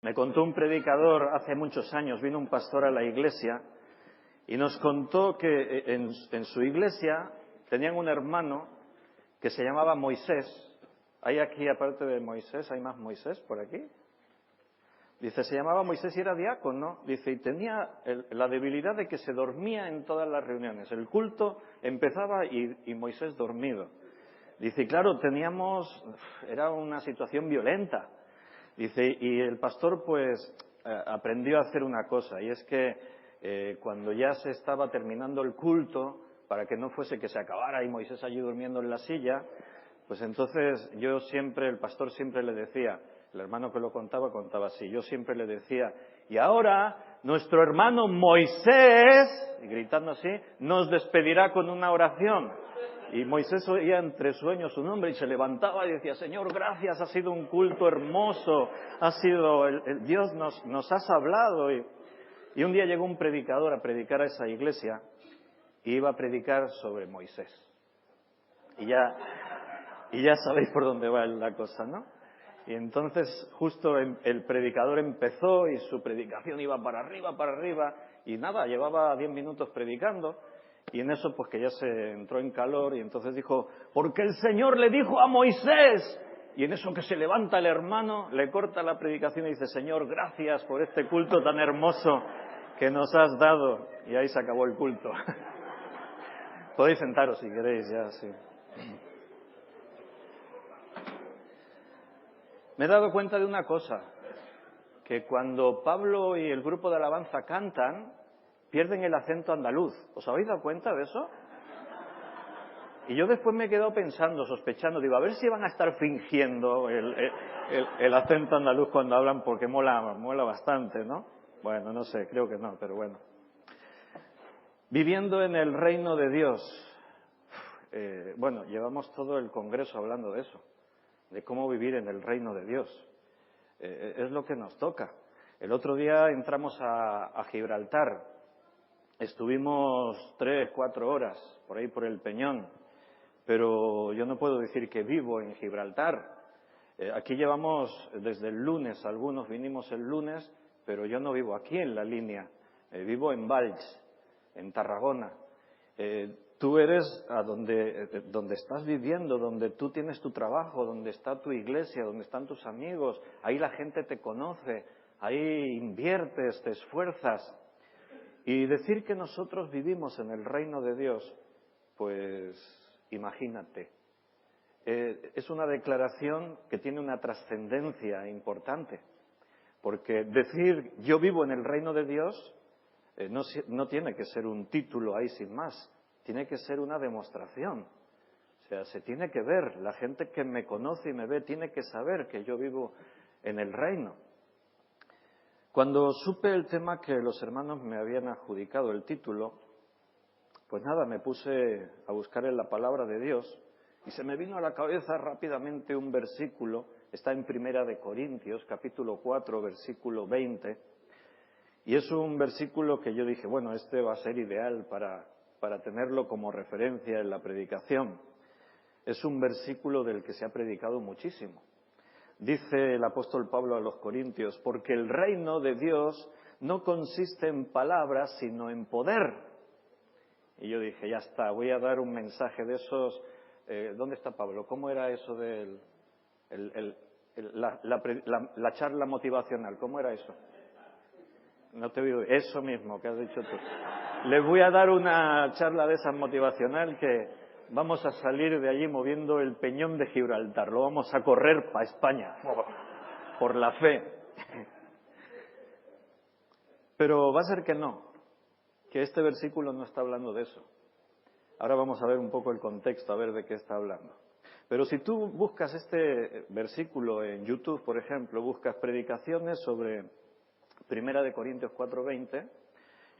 Me contó un predicador hace muchos años, vino un pastor a la iglesia y nos contó que en su iglesia tenían un hermano que se llamaba Moisés. ¿Hay aquí, aparte de Moisés, hay más Moisés por aquí? Dice, se llamaba Moisés y era diácono. Dice, y tenía la debilidad de que se dormía en todas las reuniones. El culto empezaba y Moisés dormido. Dice, y claro, era una situación violenta. Dice, y el pastor pues aprendió a hacer una cosa, y es que cuando ya se estaba terminando el culto, para que no fuese que se acabara y Moisés allí durmiendo en la silla, pues entonces el pastor siempre le decía, el hermano que lo contaba así, yo siempre le decía, y ahora nuestro hermano Moisés, y gritando así, nos despedirá con una oración. Y Moisés oía entre sueños su nombre y se levantaba y decía, Señor, gracias, ha sido un culto hermoso, Dios nos has hablado. Y un día llegó un predicador a predicar a esa iglesia y iba a predicar sobre Moisés. Y ya sabéis por dónde va la cosa, ¿no? Y entonces justo el predicador empezó y su predicación iba para arriba, y nada, llevaba 10 minutos predicando, y en eso pues que ya se entró en calor, y entonces dijo, porque el Señor le dijo a Moisés, y en eso que se levanta el hermano, le corta la predicación y dice, Señor, gracias por este culto tan hermoso que nos has dado, y ahí se acabó el culto. Podéis sentaros si queréis, ya, sí. Me he dado cuenta de una cosa, que cuando Pablo y el grupo de alabanza cantan, pierden el acento andaluz. ¿Os habéis dado cuenta de eso? Y yo después me he quedado pensando, sospechando, digo, a ver si van a estar fingiendo el acento andaluz cuando hablan, porque mola bastante, ¿no? Bueno, no sé, creo que no, pero bueno. Viviendo en el reino de Dios. Llevamos todo el congreso hablando de eso, de cómo vivir en el reino de Dios. Es lo que nos toca. El otro día entramos a Gibraltar. Estuvimos 3-4 horas por ahí por el Peñón, pero yo no puedo decir que vivo en Gibraltar. Aquí llevamos desde el lunes, algunos vinimos el lunes, pero yo no vivo aquí en la línea, vivo en Valls, en Tarragona. Tú eres donde estás viviendo, donde tú tienes tu trabajo, donde está tu iglesia, donde están tus amigos, ahí la gente te conoce, ahí inviertes, te esfuerzas. Y decir que nosotros vivimos en el reino de Dios, pues imagínate. Es una declaración que tiene una trascendencia importante, porque decir yo vivo en el reino de Dios no tiene que ser un título ahí sin más, tiene que ser una demostración. O sea, se tiene que ver, la gente que me conoce y me ve tiene que saber que yo vivo en el reino. Cuando supe el tema que los hermanos me habían adjudicado el título, pues nada, me puse a buscar en la palabra de Dios y se me vino a la cabeza rápidamente un versículo, está en Primera de Corintios, capítulo 4, versículo 20, y es un versículo que yo dije, bueno, este va a ser ideal para tenerlo como referencia en la predicación. Es un versículo del que se ha predicado muchísimo. Dice el apóstol Pablo a los Corintios, porque el reino de Dios no consiste en palabras, sino en poder. Y yo dije, ya está, voy a dar un mensaje de esos. ¿Dónde está Pablo? ¿Cómo era eso de la charla motivacional? ¿Cómo era eso? No te oigo. Eso mismo que has dicho tú. Les voy a dar una charla de esas motivacional que vamos a salir de allí moviendo el peñón de Gibraltar. Lo vamos a correr para España, por la fe. Pero va a ser que no, que este versículo no está hablando de eso. Ahora vamos a ver un poco el contexto, a ver de qué está hablando. Pero si tú buscas este versículo en YouTube, por ejemplo, buscas predicaciones sobre Primera de Corintios 4:20,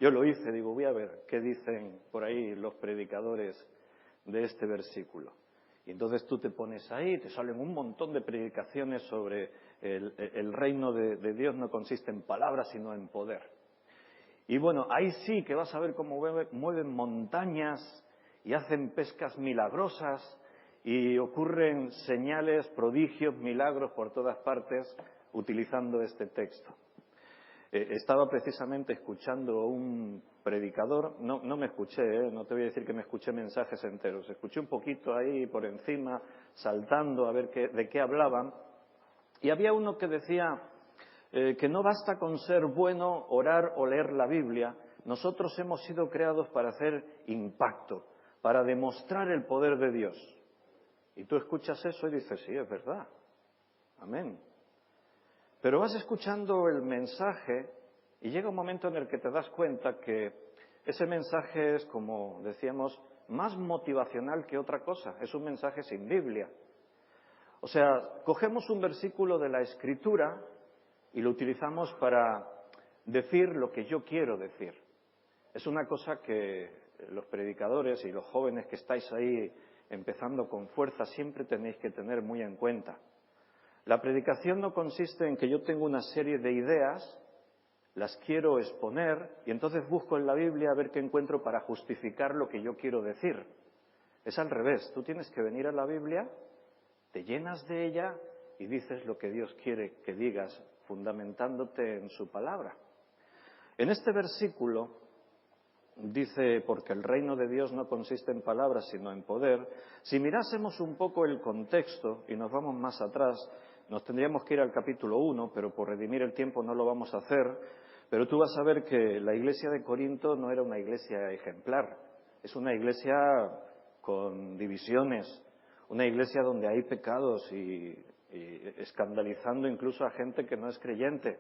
yo lo hice, digo, voy a ver qué dicen por ahí los predicadores de este versículo. Y entonces tú te pones ahí, te salen un montón de predicaciones sobre el reino de Dios no consiste en palabras, sino en poder. Y bueno, ahí sí que vas a ver cómo mueven montañas y hacen pescas milagrosas y ocurren señales, prodigios, milagros por todas partes, utilizando este texto. Estaba precisamente escuchando un predicador, no me escuché, no te voy a decir que me escuché mensajes enteros, escuché un poquito ahí por encima, saltando a ver de qué hablaban, y había uno que decía que no basta con ser bueno, orar o leer la Biblia, nosotros hemos sido creados para hacer impacto, para demostrar el poder de Dios. Y tú escuchas eso y dices, sí, es verdad, amén. Pero vas escuchando el mensaje y llega un momento en el que te das cuenta que ese mensaje es, como decíamos, más motivacional que otra cosa. Es un mensaje sin Biblia. O sea, cogemos un versículo de la Escritura y lo utilizamos para decir lo que yo quiero decir. Es una cosa que los predicadores y los jóvenes que estáis ahí empezando con fuerza siempre tenéis que tener muy en cuenta. La predicación no consiste en que yo tengo una serie de ideas, las quiero exponer y entonces busco en la Biblia a ver qué encuentro para justificar lo que yo quiero decir. Es al revés, tú tienes que venir a la Biblia, te llenas de ella y dices lo que Dios quiere que digas, fundamentándote en su palabra. En este versículo dice, porque el reino de Dios no consiste en palabras sino en poder. Si mirásemos un poco el contexto y nos vamos más atrás, nos tendríamos que ir al capítulo 1, pero por redimir el tiempo no lo vamos a hacer. Pero tú vas a ver que la iglesia de Corinto no era una iglesia ejemplar. Es una iglesia con divisiones, una iglesia donde hay pecados y escandalizando incluso a gente que no es creyente.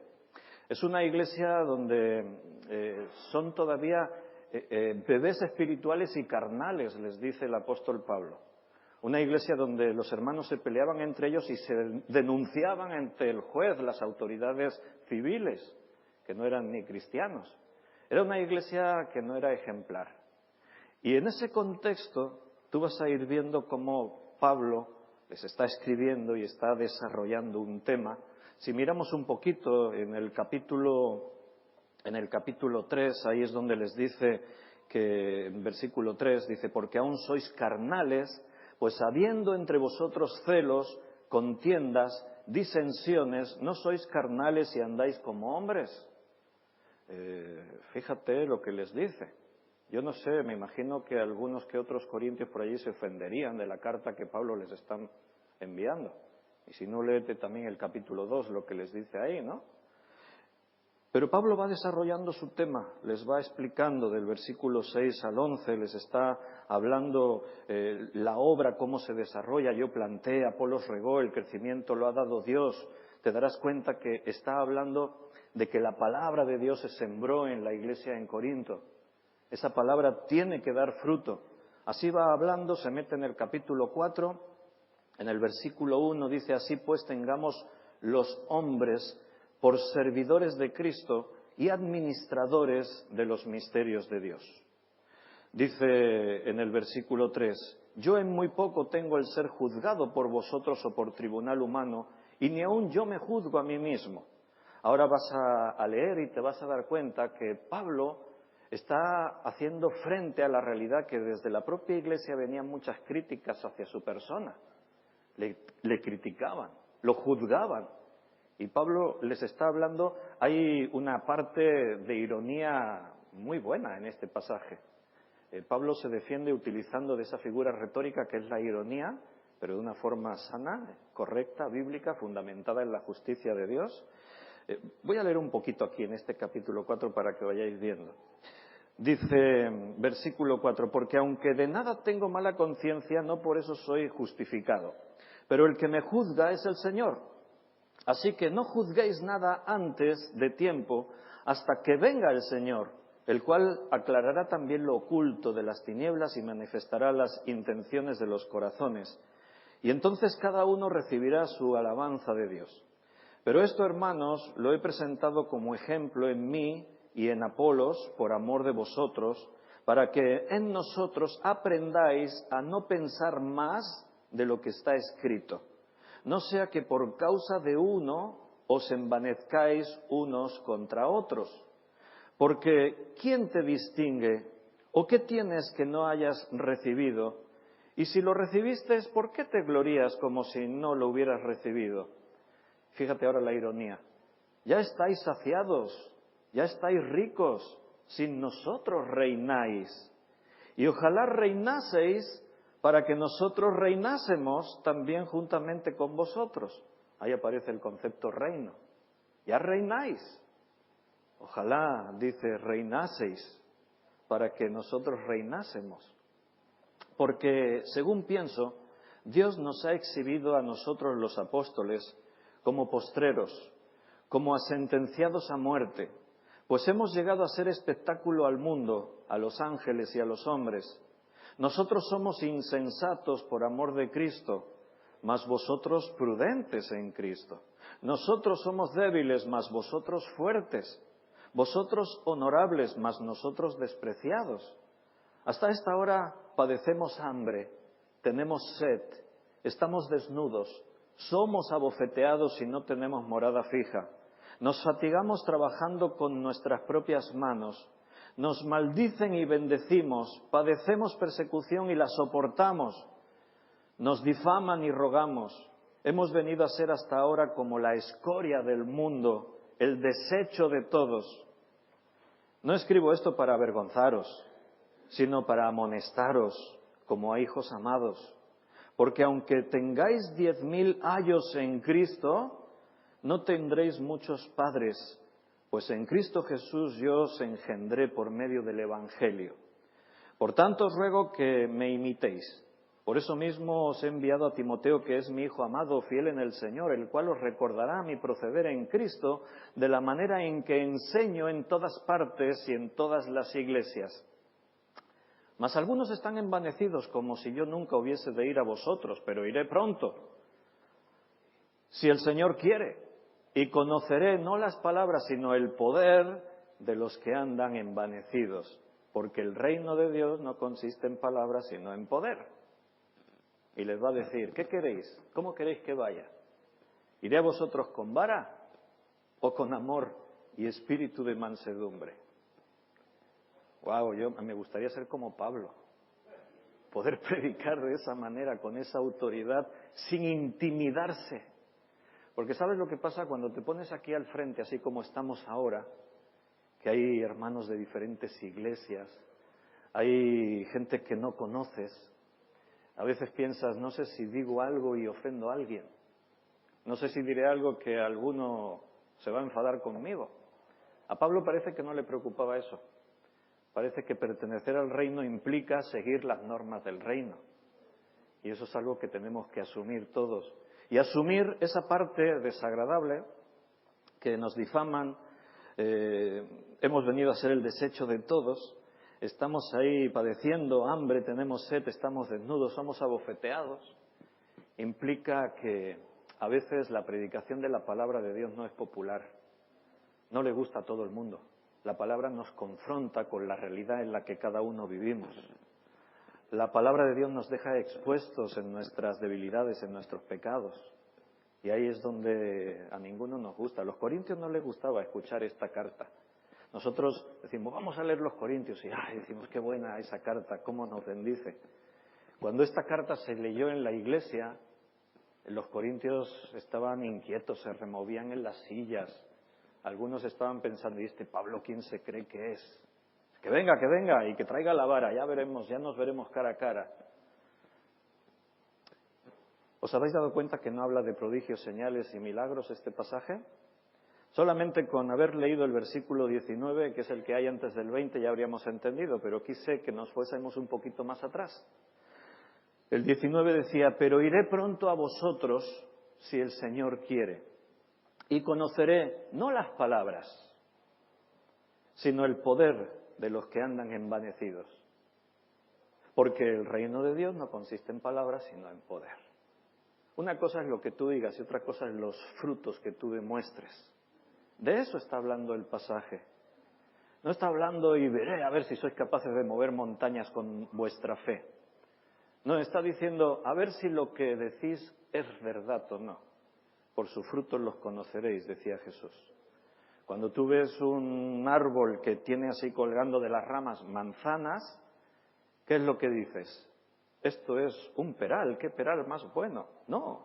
Es una iglesia donde son todavía bebés espirituales y carnales, les dice el apóstol Pablo. Una iglesia donde los hermanos se peleaban entre ellos y se denunciaban ante el juez, las autoridades civiles, que no eran ni cristianos. Era una iglesia que no era ejemplar. Y en ese contexto tú vas a ir viendo cómo Pablo les está escribiendo y está desarrollando un tema. Si miramos un poquito en el capítulo 3, ahí es donde les dice que, en versículo 3, dice, porque aún sois carnales, pues habiendo entre vosotros celos, contiendas, disensiones, no sois carnales y andáis como hombres. Fíjate lo que les dice. Yo no sé, me imagino que algunos que otros corintios por allí se ofenderían de la carta que Pablo les está enviando. Y si no, léete también el capítulo 2, lo que les dice ahí, ¿no? Pero Pablo va desarrollando su tema, les va explicando del versículo 6 al 11, les está hablando la obra, cómo se desarrolla. Yo planté, Apolos regó, el crecimiento lo ha dado Dios. Te darás cuenta que está hablando de que la palabra de Dios se sembró en la iglesia en Corinto. Esa palabra tiene que dar fruto. Así va hablando, se mete en el capítulo 4, en el versículo 1 dice, así pues tengamos los hombres por servidores de Cristo y administradores de los misterios de Dios. Dice en el versículo 3, yo en muy poco tengo el ser juzgado por vosotros o por tribunal humano, y ni aun yo me juzgo a mí mismo. Ahora vas a leer y te vas a dar cuenta que Pablo está haciendo frente a la realidad que desde la propia iglesia venían muchas críticas hacia su persona. Le criticaban, lo juzgaban. Y Pablo les está hablando, hay una parte de ironía muy buena en este pasaje. Pablo se defiende utilizando de esa figura retórica que es la ironía, pero de una forma sana, correcta, bíblica, fundamentada en la justicia de Dios. Voy a leer un poquito aquí en este capítulo 4 para que vayáis viendo. Dice, versículo 4, porque aunque de nada tengo mala conciencia, no por eso soy justificado. Pero el que me juzga es el Señor. Así que no juzguéis nada antes de tiempo, hasta que venga el Señor, el cual aclarará también lo oculto de las tinieblas y manifestará las intenciones de los corazones. Y entonces cada uno recibirá su alabanza de Dios. Pero esto, hermanos, lo he presentado como ejemplo en mí y en Apolos, por amor de vosotros, para que en nosotros aprendáis a no pensar más de lo que está escrito. No sea que por causa de uno os envanezcáis unos contra otros. Porque ¿quién te distingue? ¿O qué tienes que no hayas recibido? Y si lo recibiste, ¿por qué te glorías como si no lo hubieras recibido? Fíjate ahora la ironía. Ya estáis saciados, ya estáis ricos, sin nosotros reináis. Y ojalá reinaseis para que nosotros reinásemos también juntamente con vosotros. Ahí aparece el concepto reino. Ya reináis. Ojalá, dice, reinaseis para que nosotros reinásemos. Porque, según pienso, Dios nos ha exhibido a nosotros los apóstoles como postreros, como a sentenciados a muerte, pues hemos llegado a ser espectáculo al mundo, a los ángeles y a los hombres. Nosotros somos insensatos por amor de Cristo, mas vosotros prudentes en Cristo. Nosotros somos débiles, mas vosotros fuertes. Vosotros honorables, mas nosotros despreciados. Hasta esta hora padecemos hambre, tenemos sed, estamos desnudos, somos abofeteados y no tenemos morada fija. Nos fatigamos trabajando con nuestras propias manos. Nos maldicen y bendecimos, padecemos persecución y la soportamos. Nos difaman y rogamos. Hemos venido a ser hasta ahora como la escoria del mundo, el desecho de todos. No escribo esto para avergonzaros, sino para amonestaros como a hijos amados. Porque aunque tengáis 10.000 años en Cristo, no tendréis muchos padres, pues en Cristo Jesús yo os engendré por medio del Evangelio. Por tanto os ruego que me imitéis. Por eso mismo os he enviado a Timoteo, que es mi hijo amado, fiel en el Señor, el cual os recordará mi proceder en Cristo, de la manera en que enseño en todas partes y en todas las iglesias. Mas algunos están envanecidos, como si yo nunca hubiese de ir a vosotros, pero iré pronto, si el Señor quiere, y conoceré no las palabras, sino el poder de los que andan envanecidos, porque el reino de Dios no consiste en palabras, sino en poder. Y les va a decir, ¿qué queréis? ¿Cómo queréis que vaya? ¿Iré a vosotros con vara o con amor y espíritu de mansedumbre? Wow, me gustaría ser como Pablo, poder predicar de esa manera, con esa autoridad, sin intimidarse. Porque ¿sabes lo que pasa cuando te pones aquí al frente, así como estamos ahora? Que hay hermanos de diferentes iglesias, hay gente que no conoces. A veces piensas, no sé si digo algo y ofendo a alguien. No sé si diré algo que alguno se va a enfadar conmigo. A Pablo parece que no le preocupaba eso. Parece que pertenecer al reino implica seguir las normas del reino. Y eso es algo que tenemos que asumir todos. Y asumir esa parte desagradable que nos difaman, hemos venido a ser el desecho de todos, estamos ahí padeciendo hambre, tenemos sed, estamos desnudos, somos abofeteados, implica que a veces la predicación de la palabra de Dios no es popular, no le gusta a todo el mundo. La palabra nos confronta con la realidad en la que cada uno vivimos. La palabra de Dios nos deja expuestos en nuestras debilidades, en nuestros pecados. Y ahí es donde a ninguno nos gusta. A los corintios no les gustaba escuchar esta carta. Nosotros decimos, vamos a leer los Corintios, y decimos, qué buena esa carta, cómo nos bendice. Cuando esta carta se leyó en la iglesia, los corintios estaban inquietos, se removían en las sillas. Algunos estaban pensando, ¿y este Pablo quién se cree que es? Que venga, y que traiga la vara, ya veremos, ya nos veremos cara a cara. ¿Os habéis dado cuenta que no habla de prodigios, señales y milagros este pasaje? Solamente con haber leído el versículo 19, que es el que hay antes del 20, ya habríamos entendido, pero quise que nos fuésemos un poquito más atrás. El 19 decía, pero iré pronto a vosotros si el Señor quiere, y conoceré no las palabras, sino el poder de los que andan envanecidos. Porque el reino de Dios no consiste en palabras, sino en poder. Una cosa es lo que tú digas y otra cosa es los frutos que tú demuestres. De eso está hablando el pasaje. No está hablando y veré a ver si sois capaces de mover montañas con vuestra fe. No, está diciendo a ver si lo que decís es verdad o no. Por sus frutos los conoceréis, decía Jesús. Cuando tú ves un árbol que tiene así colgando de las ramas manzanas, ¿qué es lo que dices? Esto es un peral, ¿qué peral más bueno? No,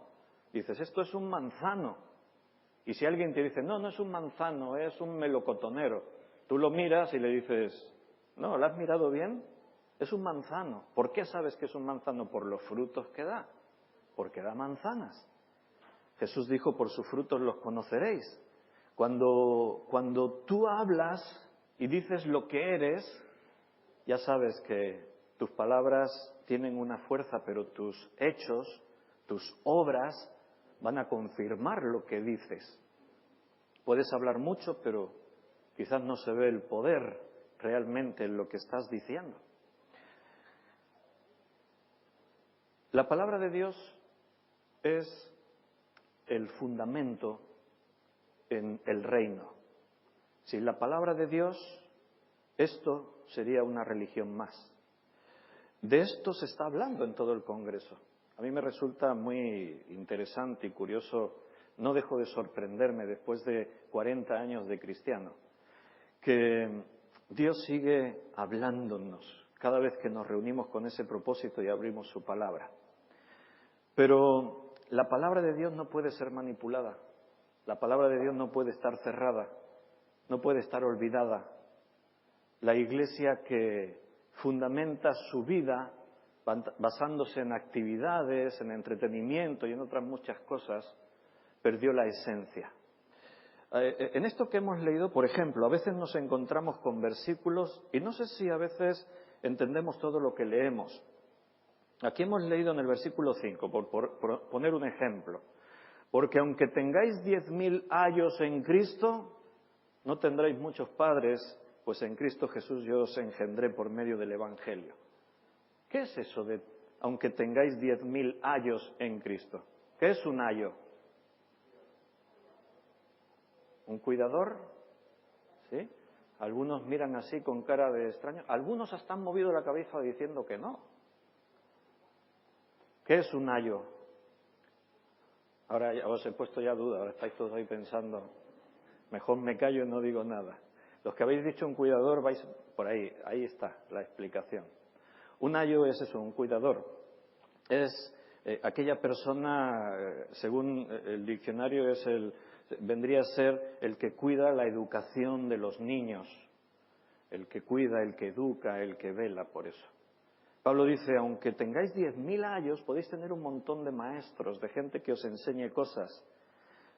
dices, esto es un manzano. Y si alguien te dice, no, no es un manzano, es un melocotonero, tú lo miras y le dices, no, ¿lo has mirado bien? Es un manzano. ¿Por qué sabes que es un manzano? Por los frutos que da. Porque da manzanas. Jesús dijo, por sus frutos los conoceréis. Cuando tú hablas y dices lo que eres, ya sabes que tus palabras tienen una fuerza, pero tus hechos, tus obras, van a confirmar lo que dices. Puedes hablar mucho, pero quizás no se ve el poder realmente en lo que estás diciendo. La palabra de Dios es el fundamento en el reino. Sin la palabra de Dios, esto sería una religión más. De esto se está hablando en todo el Congreso. A mí me resulta muy interesante y curioso, no dejo de sorprenderme después de 40 años de cristiano, que Dios sigue hablándonos cada vez que nos reunimos con ese propósito y abrimos su palabra. Pero la palabra de Dios no puede ser manipulada, la palabra de Dios no puede estar cerrada, no puede estar olvidada. La Iglesia que fundamenta su vida basándose en actividades, en entretenimiento y en otras muchas cosas, perdió la esencia. En esto que hemos leído, por ejemplo, a veces nos encontramos con versículos y no sé si a veces entendemos todo lo que leemos. Aquí hemos leído en el versículo 5, por poner un ejemplo, porque aunque tengáis 10.000 ayos en Cristo, no tendréis muchos padres, pues en Cristo Jesús yo os engendré por medio del Evangelio. ¿Qué es eso de aunque tengáis 10.000 ayos en Cristo? ¿Qué es un ayo? ¿Un cuidador? ¿Sí? Algunos miran así con cara de extraño. Algunos hasta han movido la cabeza diciendo que no. ¿Qué es un ayo? Ahora ya os he puesto ya duda, ahora estáis todos ahí pensando, mejor me callo y no digo nada. Los que habéis dicho un cuidador vais por ahí, ahí está la explicación. Un ayo es eso, un cuidador. Es aquella persona, según el diccionario, vendría a ser el que cuida la educación de los niños, el que cuida, el que educa, el que vela por eso. Pablo dice, aunque tengáis 10.000 ayos, podéis tener un montón de maestros, de gente que os enseñe cosas,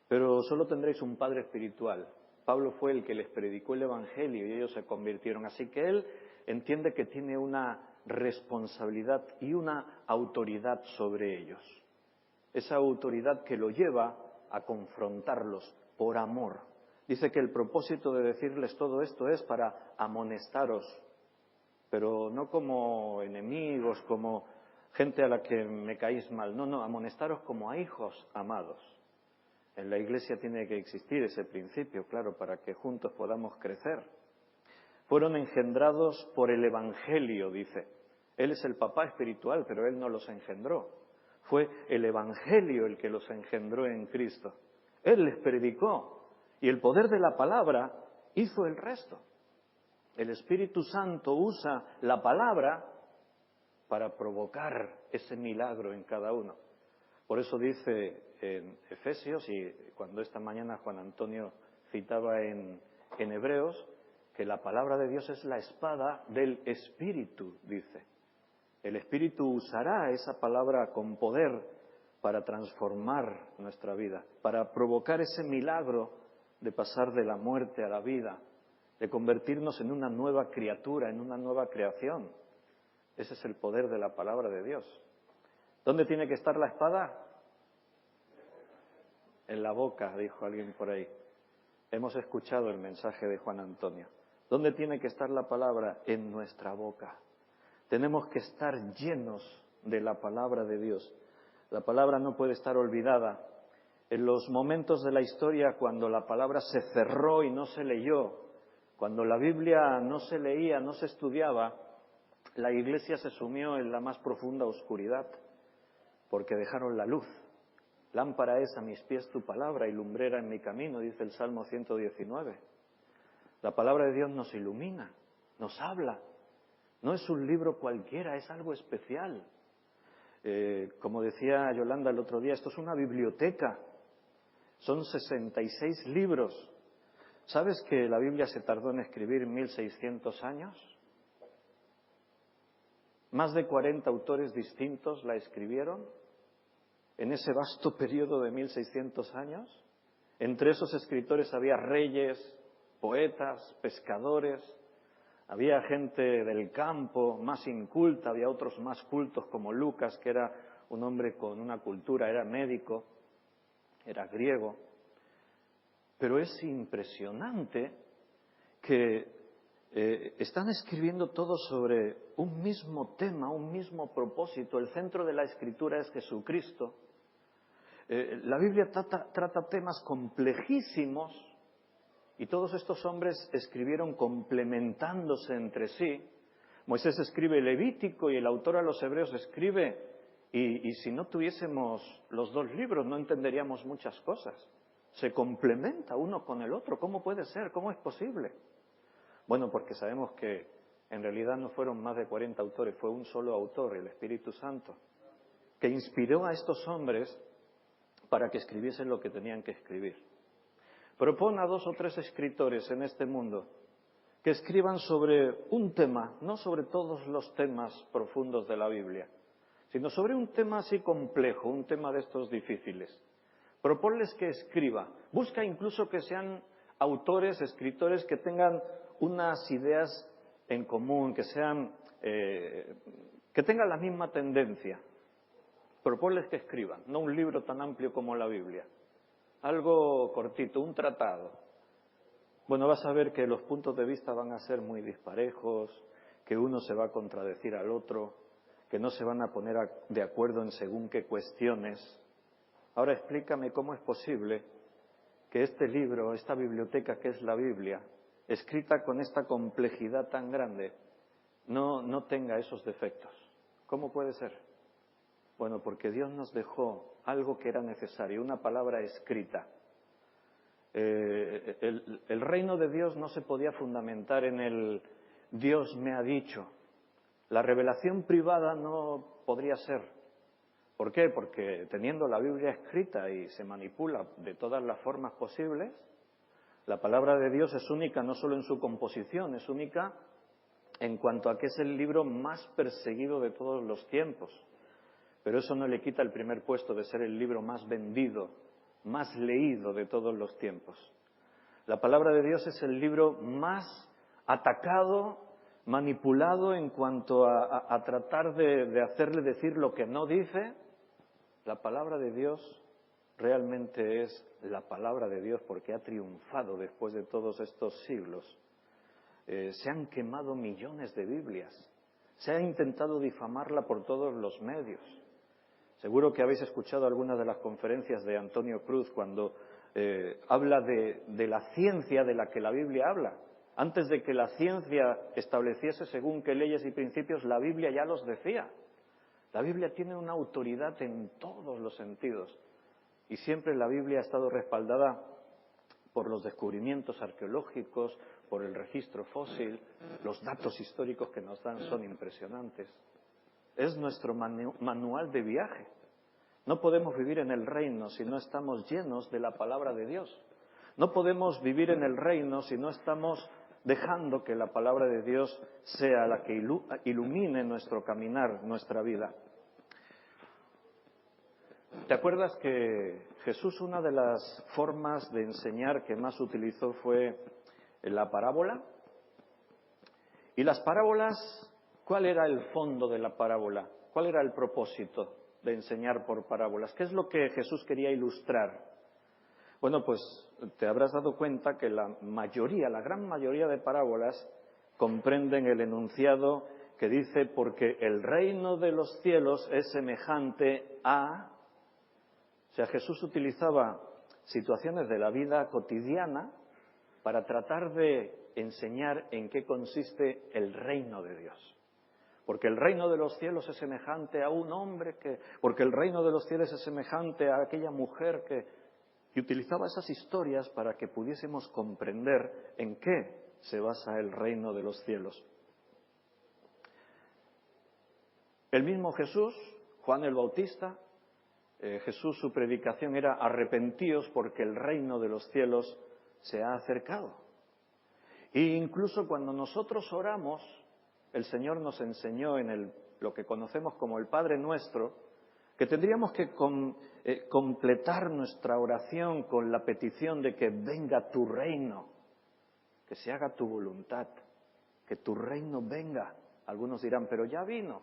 pero solo tendréis un padre espiritual. Pablo fue el que les predicó el Evangelio y ellos se convirtieron. Así que él entiende que tiene una responsabilidad y una autoridad sobre ellos. Esa autoridad que lo lleva a confrontarlos por amor. Dice que el propósito de decirles todo esto es para amonestaros, pero no como enemigos, como gente a la que me caéis mal. No, amonestaros como a hijos amados. En la Iglesia tiene que existir ese principio, claro, para que juntos podamos crecer. Fueron engendrados por el Evangelio, dice. Él es el papá espiritual, pero él no los engendró. Fue el Evangelio el que los engendró en Cristo. Él les predicó y el poder de la palabra hizo el resto. El Espíritu Santo usa la palabra para provocar ese milagro en cada uno. Por eso dice en Efesios, y cuando esta mañana Juan Antonio citaba en Hebreos, que la palabra de Dios es la espada del Espíritu, dice. El Espíritu usará esa palabra con poder para transformar nuestra vida, para provocar ese milagro de pasar de la muerte a la vida, de convertirnos en una nueva criatura, en una nueva creación. Ese es el poder de la palabra de Dios. ¿Dónde tiene que estar la espada? En la boca, dijo alguien por ahí. Hemos escuchado el mensaje de Juan Antonio. ¿Dónde tiene que estar la palabra? En nuestra boca. Tenemos que estar llenos de la palabra de Dios. La palabra no puede estar olvidada. En los momentos de la historia cuando la palabra se cerró y no se leyó, cuando la Biblia no se leía, no se estudiaba, la Iglesia se sumió en la más profunda oscuridad, porque dejaron la luz. Lámpara es a mis pies tu palabra y lumbrera en mi camino, dice el Salmo 119. La palabra de Dios nos ilumina, nos habla. No es un libro cualquiera, es algo especial. Como decía Yolanda el otro día, esto es una biblioteca. Son 66 libros. ¿Sabes que la Biblia se tardó en escribir 1600 años? Más de 40 autores distintos la escribieron en ese vasto periodo de 1600 años. Entre esos escritores había reyes, poetas, pescadores, había gente del campo más inculta, había otros más cultos como Lucas, que era un hombre con una cultura, era médico, era griego. Pero es impresionante que están escribiendo todos sobre un mismo tema, un mismo propósito. El centro de la Escritura es Jesucristo. La Biblia trata temas complejísimos y todos estos hombres escribieron complementándose entre sí. Moisés escribe Levítico y el autor a los Hebreos escribe, y si no tuviésemos los dos libros no entenderíamos muchas cosas. Se complementa uno con el otro. ¿Cómo puede ser? ¿Cómo es posible? Bueno, porque sabemos que en realidad no fueron más de 40 autores, fue un solo autor, el Espíritu Santo, que inspiró a estos hombres para que escribiesen lo que tenían que escribir. Propone a 2 o 3 escritores en este mundo que escriban sobre un tema, no sobre todos los temas profundos de la Biblia, sino sobre un tema así complejo, un tema de estos difíciles. Proponles que escriba. Busca incluso que sean autores, escritores que tengan unas ideas en común, que tengan la misma tendencia. Proponles que escriban, no un libro tan amplio como la Biblia. Algo cortito, un tratado. Bueno, vas a ver que los puntos de vista van a ser muy disparejos, que uno se va a contradecir al otro, que no se van a poner de acuerdo en según qué cuestiones. Ahora explícame cómo es posible que este libro, esta biblioteca que es la Biblia, escrita con esta complejidad tan grande, no tenga esos defectos. ¿Cómo puede ser? Bueno, porque Dios nos dejó algo que era necesario, una palabra escrita. El reino de Dios no se podía fundamentar en el Dios me ha dicho. La revelación privada no podría ser. ¿Por qué? Porque teniendo la Biblia escrita y se manipula de todas las formas posibles, la palabra de Dios es única no solo en su composición, es única en cuanto a que es el libro más perseguido de todos los tiempos. Pero eso no le quita el primer puesto de ser el libro más vendido, más leído de todos los tiempos. La palabra de Dios es el libro más atacado, manipulado en cuanto a tratar de hacerle decir lo que no dice. La palabra de Dios realmente es la palabra de Dios porque ha triunfado después de todos estos siglos. Se han quemado millones de Biblias, se ha intentado difamarla por todos los medios. Seguro que habéis escuchado algunas de las conferencias de Antonio Cruz cuando habla de la ciencia de la que la Biblia habla. Antes de que la ciencia estableciese según qué leyes y principios, la Biblia ya los decía. La Biblia tiene una autoridad en todos los sentidos y siempre la Biblia ha estado respaldada por los descubrimientos arqueológicos, por el registro fósil. Los datos históricos que nos dan son impresionantes. Es nuestro manual de viaje. No podemos vivir en el reino si no estamos llenos de la palabra de Dios. No podemos vivir en el reino si no estamos dejando que la palabra de Dios sea la que ilumine nuestro caminar, nuestra vida. ¿Te acuerdas que Jesús, una de las formas de enseñar que más utilizó fue la parábola? Y las parábolas, ¿cuál era el fondo de la parábola? ¿Cuál era el propósito de enseñar por parábolas? ¿Qué es lo que Jesús quería ilustrar? Bueno, pues te habrás dado cuenta que la gran mayoría de parábolas comprenden el enunciado que dice, porque el reino de los cielos es semejante a... O sea, Jesús utilizaba situaciones de la vida cotidiana para tratar de enseñar en qué consiste el reino de Dios. Porque el reino de los cielos es semejante a un hombre que... Porque el reino de los cielos es semejante a aquella mujer que... Y utilizaba esas historias para que pudiésemos comprender en qué se basa el reino de los cielos. El mismo Jesús, Juan el Bautista, Jesús, su predicación era: arrepentíos porque el reino de los cielos se ha acercado. E incluso cuando nosotros oramos, el Señor nos enseñó en lo que conocemos como el Padre Nuestro, que tendríamos que completar nuestra oración con la petición de que venga tu reino, que se haga tu voluntad, que tu reino venga. Algunos dirán, pero ya vino.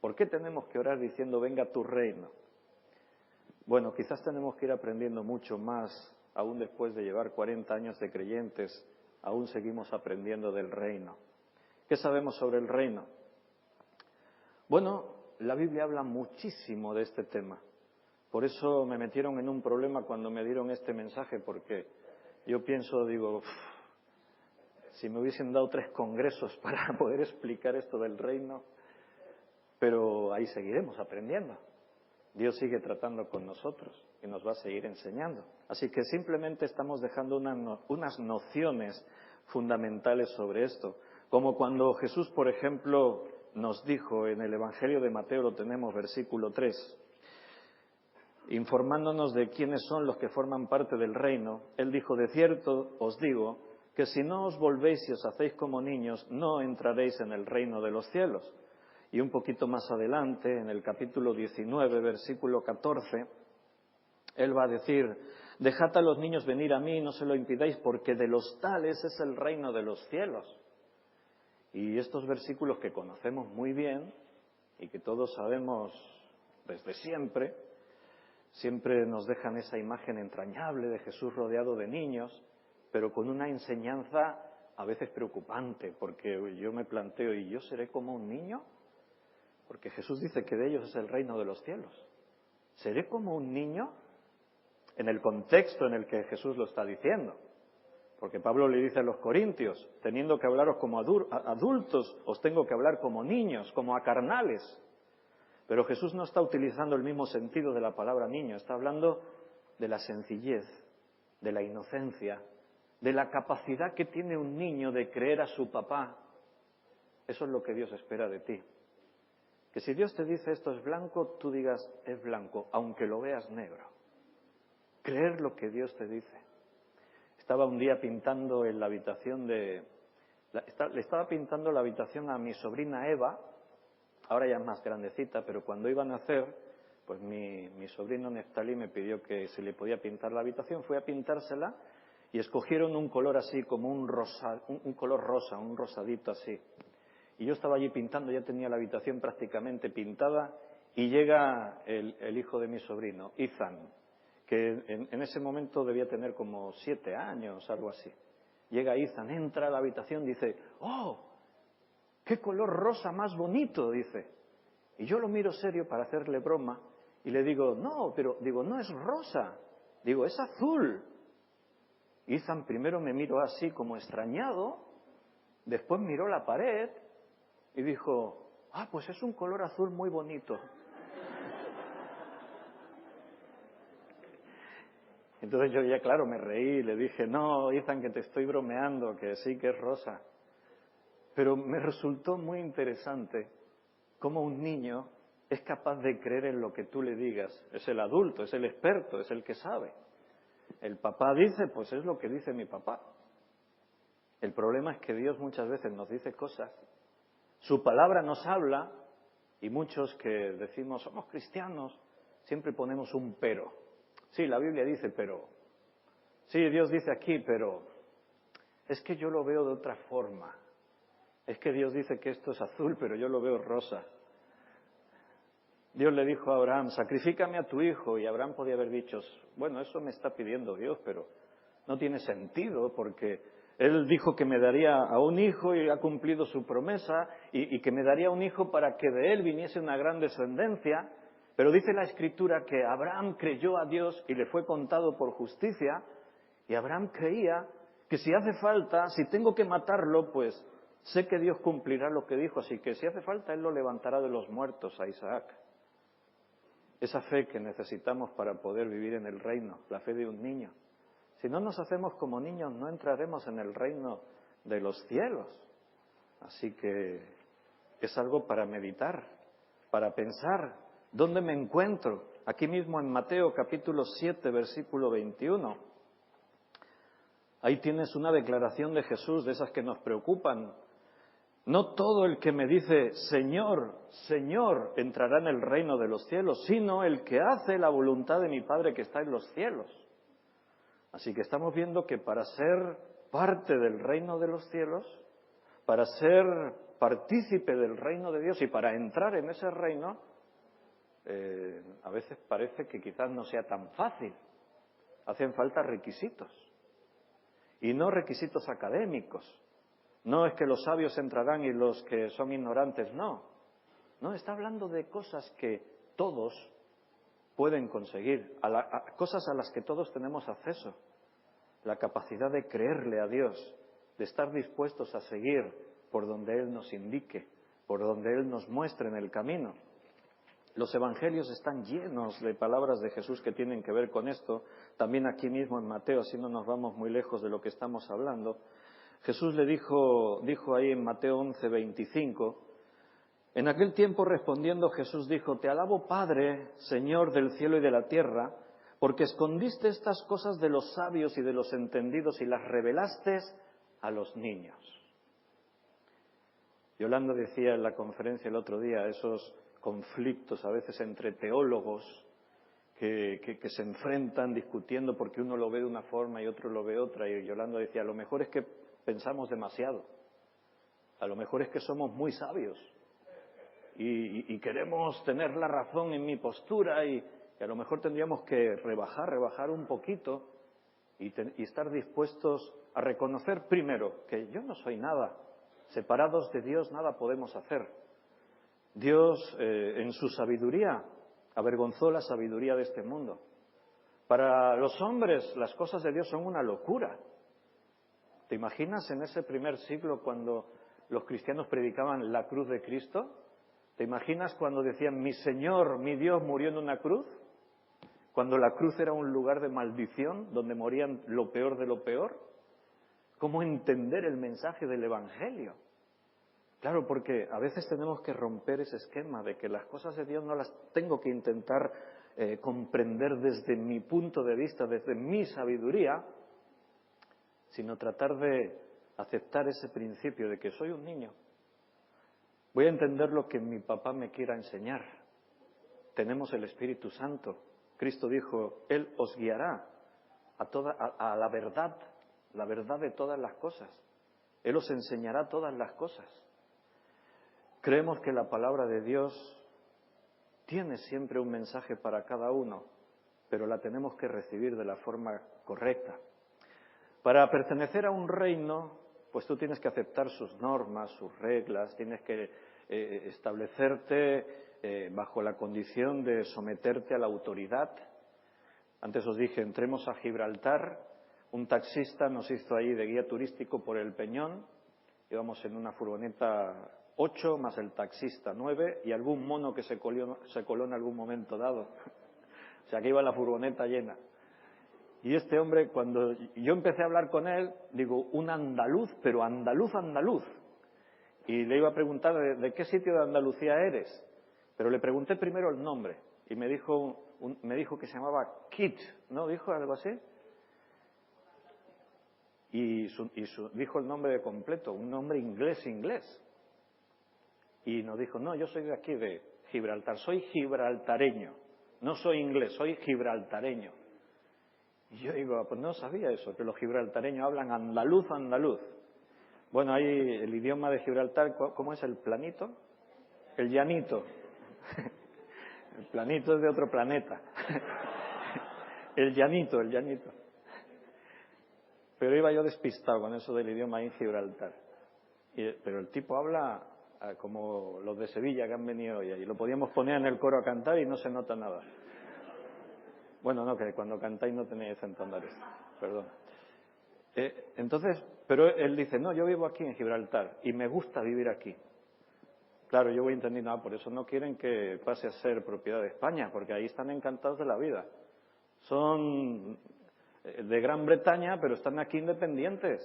¿Por qué tenemos que orar diciendo venga tu reino? Bueno, quizás tenemos que ir aprendiendo mucho más, aún después de llevar 40 años de creyentes, aún seguimos aprendiendo del reino. ¿Qué sabemos sobre el reino? Bueno, la Biblia habla muchísimo de este tema. Por eso me metieron en un problema cuando me dieron este mensaje, porque yo digo, si me hubiesen dado 3 congresos para poder explicar esto del reino, pero ahí seguiremos aprendiendo. Dios sigue tratando con nosotros y nos va a seguir enseñando. Así que simplemente estamos dejando unas nociones fundamentales sobre esto. Como cuando Jesús, por ejemplo, nos dijo en el Evangelio de Mateo, lo tenemos, versículo 3, informándonos de quiénes son los que forman parte del reino, Él dijo: de cierto os digo que si no os volvéis y os hacéis como niños, no entraréis en el reino de los cielos. Y un poquito más adelante, en el capítulo 19, versículo 14, Él va a decir: dejad a los niños venir a mí y no se lo impidáis, porque de los tales es el reino de los cielos. Y estos versículos que conocemos muy bien y que todos sabemos desde siempre, siempre nos dejan esa imagen entrañable de Jesús rodeado de niños, pero con una enseñanza a veces preocupante, porque yo me planteo, ¿y yo seré como un niño? Porque Jesús dice que de ellos es el reino de los cielos. ¿Seré como un niño? En el contexto en el que Jesús lo está diciendo. Porque Pablo le dice a los corintios: teniendo que hablaros como adultos, os tengo que hablar como niños, como a carnales. Pero Jesús no está utilizando el mismo sentido de la palabra niño, está hablando de la sencillez, de la inocencia, de la capacidad que tiene un niño de creer a su papá. Eso es lo que Dios espera de ti. Que si Dios te dice esto es blanco, tú digas es blanco, aunque lo veas negro. Creer lo que Dios te dice. Estaba un día pintando en la habitación le estaba pintando la habitación a mi sobrina Eva, ahora ya es más grandecita, pero cuando iba a nacer, pues mi sobrino Neftalí me pidió que si le podía pintar la habitación. Fui a pintársela y escogieron un color así como un color rosa, un rosadito así. Y yo estaba allí pintando, ya tenía la habitación prácticamente pintada, y llega el hijo de mi sobrino, Ethan, que en ese momento debía tener como 7 años, algo así. Llega Ethan, entra a la habitación, dice: ¡oh! ¡Qué color rosa más bonito! Dice. Y yo lo miro serio para hacerle broma, y le digo: no, pero digo, no es rosa, digo, es azul. Ethan primero me miró así como extrañado, después miró la pared, y dijo: pues es un color azul muy bonito. Entonces yo ya, claro, me reí y le dije: no, Ethan, que te estoy bromeando, que sí que es rosa. Pero me resultó muy interesante cómo un niño es capaz de creer en lo que tú le digas. Es el adulto, es el experto, es el que sabe. El papá dice, pues es lo que dice mi papá. El problema es que Dios muchas veces nos dice cosas, su palabra nos habla, y muchos que decimos somos cristianos, siempre ponemos un pero. Sí, la Biblia dice pero. Sí, Dios dice aquí, pero es que yo lo veo de otra forma. Es que Dios dice que esto es azul, pero yo lo veo rosa. Dios le dijo a Abraham: sacrifícame a tu hijo, y Abraham podía haber dicho: bueno, eso me está pidiendo Dios, pero no tiene sentido, porque Él dijo que me daría a un hijo y ha cumplido su promesa, y que me daría un hijo para que de él viniese una gran descendencia. Pero dice la Escritura que Abraham creyó a Dios y le fue contado por justicia, y Abraham creía que si hace falta, si tengo que matarlo, pues sé que Dios cumplirá lo que dijo, así que si hace falta Él lo levantará de los muertos a Isaac. Esa fe que necesitamos para poder vivir en el reino, la fe de un niño. Si no nos hacemos como niños, no entraremos en el reino de los cielos. Así que es algo para meditar, para pensar, ¿Dónde me encuentro? Aquí mismo en Mateo capítulo 7, versículo 21. Ahí tienes una declaración de Jesús, de esas que nos preocupan. No todo el que me dice, Señor, Señor, entrará en el reino de los cielos, sino el que hace la voluntad de mi Padre que está en los cielos. Así que estamos viendo que para ser parte del reino de los cielos, para ser partícipe del reino de Dios y para entrar en ese reino, a veces parece que quizás no sea tan fácil. Hacen falta requisitos. Y no requisitos académicos. No es que los sabios entrarán y los que son ignorantes no. No, está hablando de cosas que todos pueden conseguir, cosas a las que todos tenemos acceso. La capacidad de creerle a Dios, de estar dispuestos a seguir por donde Él nos indique, por donde Él nos muestre en el camino. Los evangelios están llenos de palabras de Jesús que tienen que ver con esto. También aquí mismo en Mateo, así no nos vamos muy lejos de lo que estamos hablando. Jesús le dijo ahí en Mateo 11, 25, en aquel tiempo respondiendo Jesús dijo, te alabo Padre, Señor del cielo y de la tierra, porque escondiste estas cosas de los sabios y de los entendidos y las revelaste a los niños. Yolanda decía en la conferencia el otro día, esos conflictos a veces entre teólogos que se enfrentan discutiendo porque uno lo ve de una forma y otro lo ve otra. Y Yolanda decía, a lo mejor es que pensamos demasiado. A lo mejor es que somos muy sabios y queremos tener la razón en mi postura y a lo mejor tendríamos que rebajar un poquito y estar dispuestos a reconocer primero que yo no soy nada. Separados de Dios nada podemos hacer. Dios, en su sabiduría, avergonzó la sabiduría de este mundo. Para los hombres, las cosas de Dios son una locura. ¿Te imaginas en ese primer siglo cuando los cristianos predicaban la cruz de Cristo? ¿Te imaginas cuando decían, mi Señor, mi Dios murió en una cruz? Cuando la cruz era un lugar de maldición, donde morían lo peor de lo peor. ¿Cómo entender el mensaje del Evangelio? Claro, porque a veces tenemos que romper ese esquema de que las cosas de Dios no las tengo que intentar comprender desde mi punto de vista, desde mi sabiduría, sino tratar de aceptar ese principio de que soy un niño. Voy a entender lo que mi papá me quiera enseñar. Tenemos el Espíritu Santo. Cristo dijo, Él os guiará a la verdad de todas las cosas. Él os enseñará todas las cosas. Creemos que la palabra de Dios tiene siempre un mensaje para cada uno, pero la tenemos que recibir de la forma correcta. Para pertenecer a un reino, pues tú tienes que aceptar sus normas, sus reglas, tienes que establecerte bajo la condición de someterte a la autoridad. Antes os dije, entremos a Gibraltar, un taxista nos hizo ahí de guía turístico por el Peñón, íbamos en una furgoneta 8 más el taxista 9 y algún mono que se coló en algún momento dado. O sea que iba la furgoneta llena. Y este hombre, cuando yo empecé a hablar con él, digo, un andaluz, pero andaluz. Y le iba a preguntar de qué sitio de Andalucía eres. Pero le pregunté primero el nombre y me dijo que se llamaba Kit, ¿no? ¿Dijo algo así? Y dijo el nombre completo, un nombre inglés. Y nos dijo, no, yo soy de aquí, de Gibraltar, soy gibraltareño, no soy inglés, soy gibraltareño. Y yo digo, pues no sabía eso, que los gibraltareños hablan andaluz. Bueno, ahí el idioma de Gibraltar, ¿cómo es el planito? El llanito. El planito es de otro planeta. El llanito. Pero iba yo despistado con eso del idioma ahí en Gibraltar. Pero el tipo habla como los de Sevilla que han venido hoy. Y lo podíamos poner en el coro a cantar y no se nota nada. Bueno, no, que cuando cantáis no tenéis acento andaluz. Perdón. Entonces, pero él dice, no, yo vivo aquí en Gibraltar y me gusta vivir aquí. Claro, yo voy entendiendo, por eso no quieren que pase a ser propiedad de España, porque ahí están encantados de la vida. Son de Gran Bretaña, pero están aquí independientes.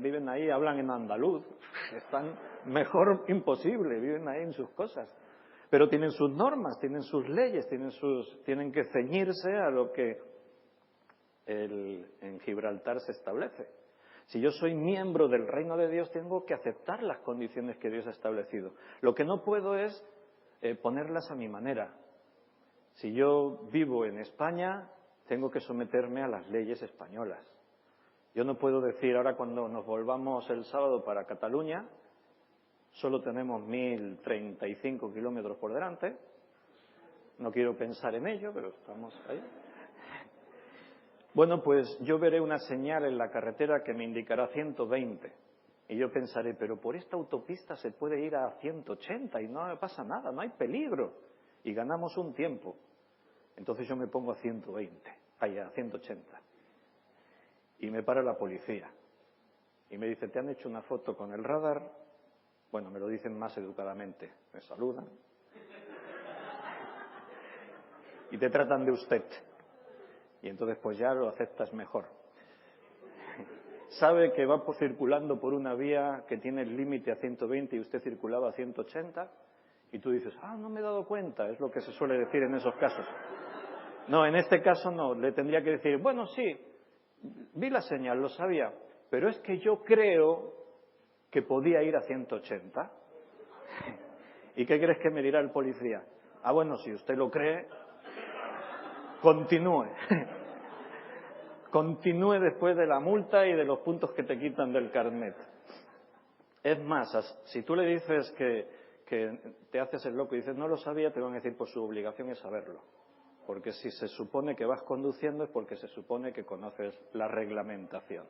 Viven ahí, hablan en andaluz. Están mejor imposible, viven ahí en sus cosas. pero tienen sus normas, tienen sus leyes, tienen que ceñirse a lo que en Gibraltar se establece. Si yo soy miembro del reino de Dios, tengo que aceptar las condiciones que Dios ha establecido. Lo que no puedo es ponerlas a mi manera. Si yo vivo en España, tengo que someterme a las leyes españolas. Yo no puedo decir, ahora cuando nos volvamos el sábado para Cataluña, solo tenemos 1.035 kilómetros por delante. No quiero pensar en ello, pero estamos ahí. Bueno, pues yo veré una señal en la carretera que me indicará 120. Y yo pensaré, pero por esta autopista se puede ir a 180 y no pasa nada, no hay peligro. Y ganamos un tiempo. Entonces yo me pongo a 180. Y me para la policía. Y me dice, ¿te han hecho una foto con el radar? Bueno, me lo dicen más educadamente. Me saludan. Y te tratan de usted. Y entonces pues ya lo aceptas mejor. Sabe que va circulando por una vía que tiene el límite a 120 y usted circulaba a 180 y tú dices, no me he dado cuenta, es lo que se suele decir en esos casos. No, en este caso no, le tendría que decir, bueno, sí, vi la señal, lo sabía, pero es que yo creo que podía ir a 180. ¿Y qué crees que me dirá el policía? Bueno, si usted lo cree, continúe. Continúe después de la multa y de los puntos que te quitan del carnet. Es más, si tú le dices que te haces el loco y dices no lo sabía, te van a decir pues su obligación es saberlo. Porque si se supone que vas conduciendo es porque se supone que conoces la reglamentación.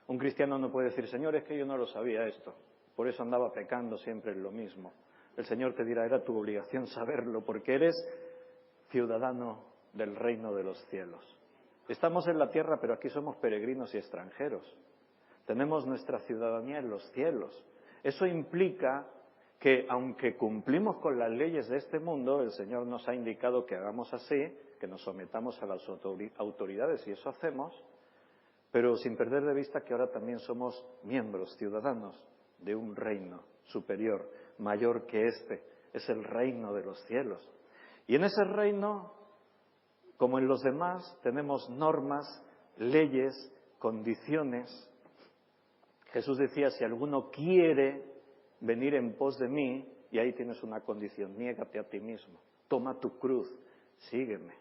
Un cristiano no puede decir, Señor, es que yo no lo sabía esto, por eso andaba pecando siempre en lo mismo. El Señor te dirá, era tu obligación saberlo, porque eres ciudadano del reino de los cielos. Estamos en la tierra, pero aquí somos peregrinos y extranjeros. Tenemos nuestra ciudadanía en los cielos. Eso implica que, aunque cumplimos con las leyes de este mundo, el Señor nos ha indicado que hagamos así, que nos sometamos a las autoridades, y eso hacemos, pero sin perder de vista que ahora también somos miembros, ciudadanos de un reino superior, mayor que este. Es el reino de los cielos. Y en ese reino, como en los demás, tenemos normas, leyes, condiciones. Jesús decía, si alguno quiere venir en pos de mí, y ahí tienes una condición, niégate a ti mismo, toma tu cruz, sígueme.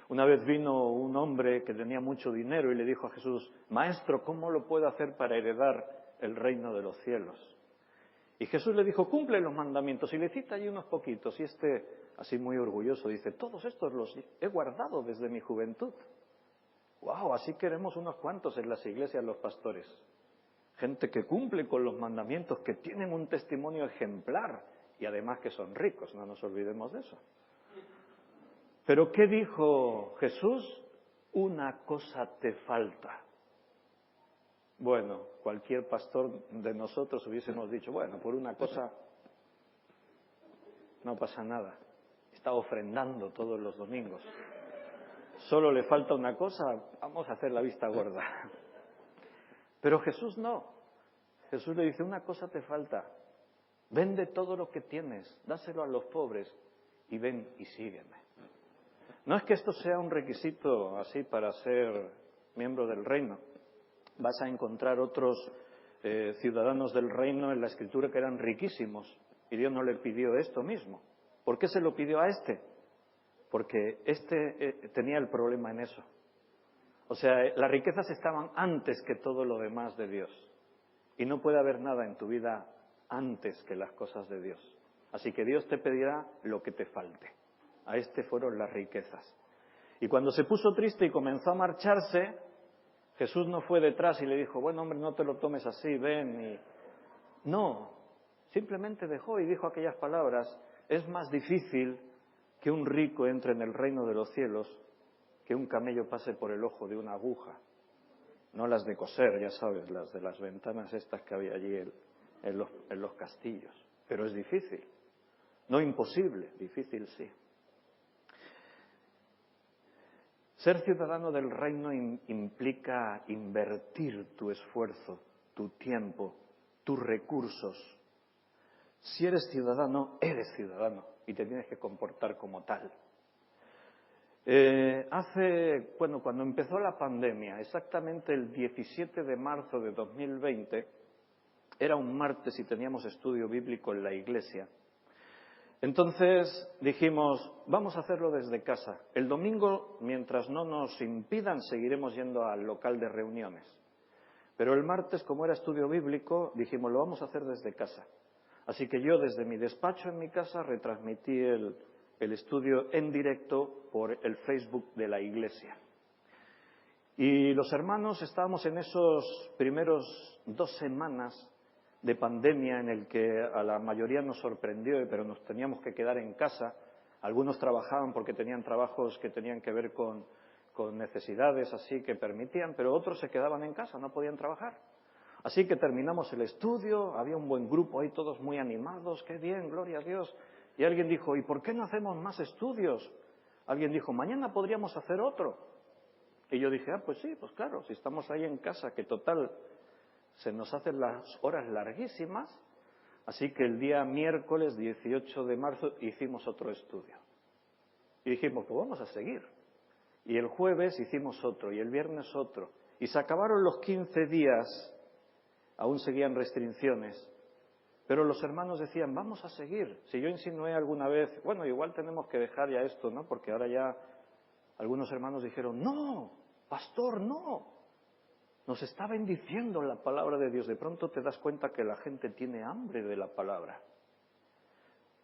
Una vez vino un hombre que tenía mucho dinero y le dijo a Jesús, Maestro, ¿cómo lo puedo hacer para heredar el reino de los cielos? Y Jesús le dijo, cumple los mandamientos, y le cita allí unos poquitos, y así muy orgulloso, dice, todos estos los he guardado desde mi juventud. ¡Wow! Así queremos unos cuantos en las iglesias los pastores. Gente que cumple con los mandamientos, que tienen un testimonio ejemplar, y además que son ricos, no nos olvidemos de eso. Pero ¿qué dijo Jesús? Una cosa te falta. Bueno, cualquier pastor de nosotros hubiésemos dicho, bueno, por una cosa no pasa nada. Está ofrendando todos los domingos. Solo le falta una cosa, vamos a hacer la vista gorda. Pero Jesús no. Jesús le dice, una cosa te falta. Vende todo lo que tienes, dáselo a los pobres y ven y sígueme. No es que esto sea un requisito así para ser miembro del reino. Vas a encontrar otros ciudadanos del reino en la Escritura que eran riquísimos y Dios no le pidió esto mismo. ¿Por qué se lo pidió a este? Porque este tenía el problema en eso. O sea, las riquezas estaban antes que todo lo demás de Dios. Y no puede haber nada en tu vida antes que las cosas de Dios. Así que Dios te pedirá lo que te falte. A este fueron las riquezas. Y cuando se puso triste y comenzó a marcharse, Jesús no fue detrás y le dijo, bueno, hombre, no te lo tomes así, ven. No, simplemente dejó y dijo aquellas palabras, es más difícil que un rico entre en el reino de los cielos que un camello pase por el ojo de una aguja. No las de coser, ya sabes, las de las ventanas estas que había allí en los castillos. Pero es difícil. No imposible, difícil sí. Ser ciudadano del reino implica invertir tu esfuerzo, tu tiempo, tus recursos. Si eres ciudadano, eres ciudadano y te tienes que comportar como tal. Cuando empezó la pandemia, exactamente el 17 de marzo de 2020, era un martes y teníamos estudio bíblico en la iglesia. Entonces dijimos, vamos a hacerlo desde casa. El domingo, mientras no nos impidan, seguiremos yendo al local de reuniones. Pero el martes, como era estudio bíblico, dijimos, lo vamos a hacer desde casa. Así que yo desde mi despacho en mi casa retransmití el estudio en directo por el Facebook de la iglesia. Y los hermanos estábamos en esos primeros 2 semanas de pandemia en el que a la mayoría nos sorprendió, pero nos teníamos que quedar en casa. Algunos trabajaban porque tenían trabajos que tenían que ver con necesidades así que permitían, pero otros se quedaban en casa, no podían trabajar. Así que terminamos el estudio, había un buen grupo ahí, todos muy animados, qué bien, gloria a Dios. Y alguien dijo, ¿y por qué no hacemos más estudios? Alguien dijo, mañana podríamos hacer otro. Y yo dije, pues sí, pues claro, si estamos ahí en casa, que total se nos hacen las horas larguísimas. Así que el día miércoles 18 de marzo hicimos otro estudio. Y dijimos, pues vamos a seguir. Y el jueves hicimos otro, y el viernes otro. Y se acabaron los 15 días, aún seguían restricciones. Pero los hermanos decían, vamos a seguir. Si yo insinué alguna vez, bueno, igual tenemos que dejar ya esto, ¿no? Porque ahora ya algunos hermanos dijeron, no, pastor, no. Nos está bendiciendo la palabra de Dios. De pronto te das cuenta que la gente tiene hambre de la palabra.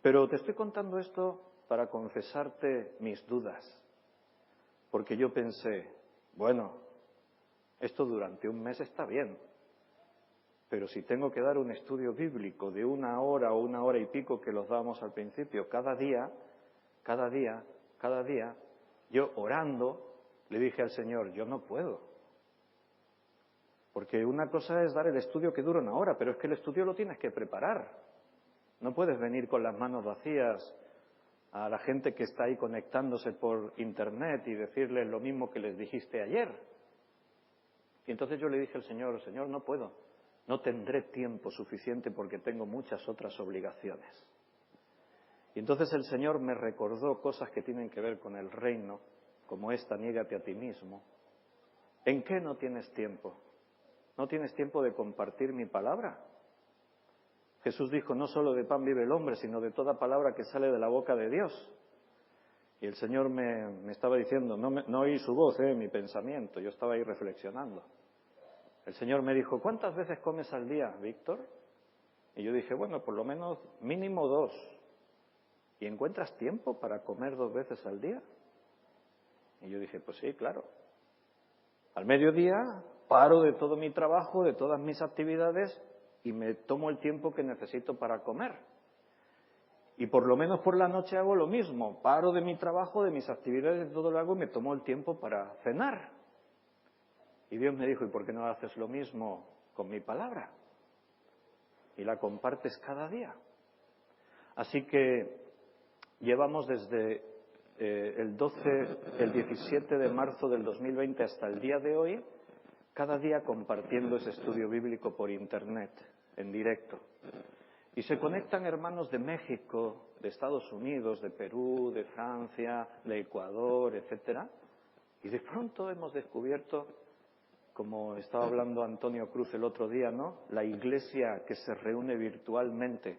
Pero te estoy contando esto para confesarte mis dudas. Porque yo pensé, bueno, esto durante un mes está bien. Pero si tengo que dar un estudio bíblico de 1 hora o 1 hora y pico que los dábamos al principio, cada día, yo orando, le dije al Señor, yo no puedo. Porque una cosa es dar el estudio que dura 1 hora, pero es que el estudio lo tienes que preparar. No puedes venir con las manos vacías a la gente que está ahí conectándose por internet y decirles lo mismo que les dijiste ayer. Y entonces yo le dije al Señor, Señor, no puedo. No tendré tiempo suficiente porque tengo muchas otras obligaciones. Y entonces el Señor me recordó cosas que tienen que ver con el reino, como esta, niégate a ti mismo. ¿En qué no tienes tiempo? ¿No tienes tiempo de compartir mi palabra? Jesús dijo, no solo de pan vive el hombre, sino de toda palabra que sale de la boca de Dios. Y el Señor me estaba diciendo, no oí su voz, mi pensamiento, yo estaba ahí reflexionando. El Señor me dijo, ¿cuántas veces comes al día, Víctor? Y yo dije, bueno, por lo menos mínimo 2. ¿Y encuentras tiempo para comer 2 veces al día? Y yo dije, pues sí, claro. Al mediodía paro de todo mi trabajo, de todas mis actividades y me tomo el tiempo que necesito para comer. Y por lo menos por la noche hago lo mismo. Paro de mi trabajo, de mis actividades, de todo lo hago y me tomo el tiempo para cenar. Y Dios me dijo, ¿y por qué no haces lo mismo con mi palabra? Y la compartes cada día. Así que llevamos desde el 17 de marzo del 2020 hasta el día de hoy, cada día compartiendo ese estudio bíblico por internet, en directo. Y se conectan hermanos de México, de Estados Unidos, de Perú, de Francia, de Ecuador, etcétera. Y de pronto hemos descubierto, como estaba hablando Antonio Cruz el otro día, ¿no? La iglesia que se reúne virtualmente.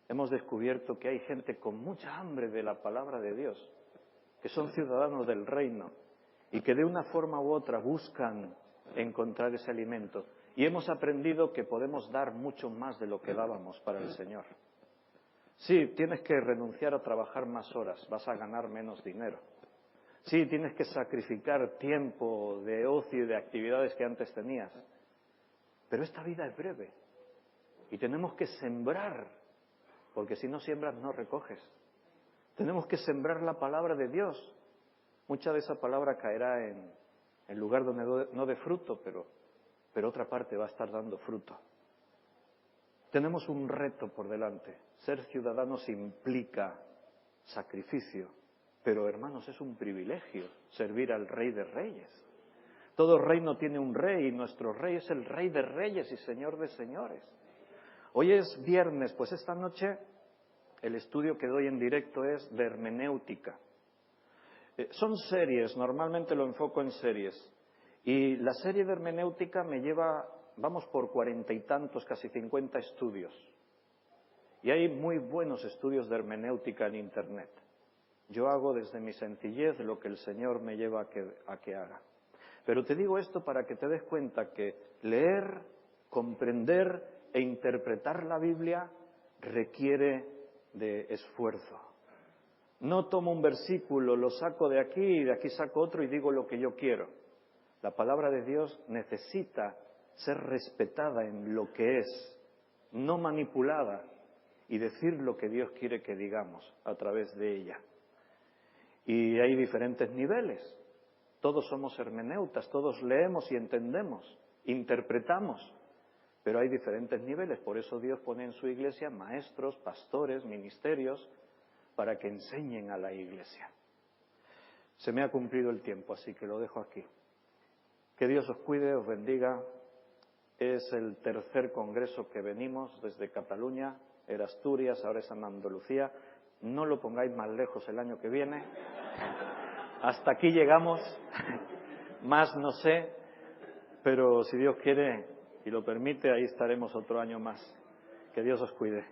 Hemos descubierto que hay gente con mucha hambre de la palabra de Dios, que son ciudadanos del reino y que de una forma u otra buscan encontrar ese alimento. Y hemos aprendido que podemos dar mucho más de lo que dábamos para el Señor. Sí, tienes que renunciar a trabajar más horas, vas a ganar menos dinero. Sí, tienes que sacrificar tiempo de ocio y de actividades que antes tenías. Pero esta vida es breve y tenemos que sembrar, porque si no siembras no recoges. Tenemos que sembrar la palabra de Dios. Mucha de esa palabra caerá en lugar donde no dé fruto, pero otra parte va a estar dando fruto. Tenemos un reto por delante. Ser ciudadanos implica sacrificio, pero hermanos, es un privilegio servir al Rey de Reyes. Todo reino tiene un rey y nuestro rey es el Rey de Reyes y Señor de Señores. Hoy es viernes, pues esta noche el estudio que doy en directo es de hermenéutica. Son series, normalmente lo enfoco en series. Y la serie de hermenéutica me lleva, vamos por 40 y tantos, casi 50 estudios. Y hay muy buenos estudios de hermenéutica en Internet. Yo hago desde mi sencillez lo que el Señor me lleva a que haga. Pero te digo esto para que te des cuenta que leer, comprender e interpretar la Biblia requiere de esfuerzo. No tomo un versículo, lo saco de aquí y de aquí saco otro y digo lo que yo quiero. La palabra de Dios necesita ser respetada en lo que es, no manipulada, y decir lo que Dios quiere que digamos a través de ella. Y hay diferentes niveles. Todos somos hermeneutas, todos leemos y entendemos, interpretamos, pero hay diferentes niveles. Por eso Dios pone en su iglesia maestros, pastores, ministerios, para que enseñen a la iglesia. Se me ha cumplido el tiempo, así que lo dejo aquí. Que Dios os cuide, os bendiga. Es el tercer congreso que venimos desde Cataluña, era Asturias, ahora es en Andalucía. No lo pongáis más lejos el año que viene. Hasta aquí llegamos, más no sé, pero si Dios quiere y lo permite, ahí estaremos otro año más. Que Dios os cuide.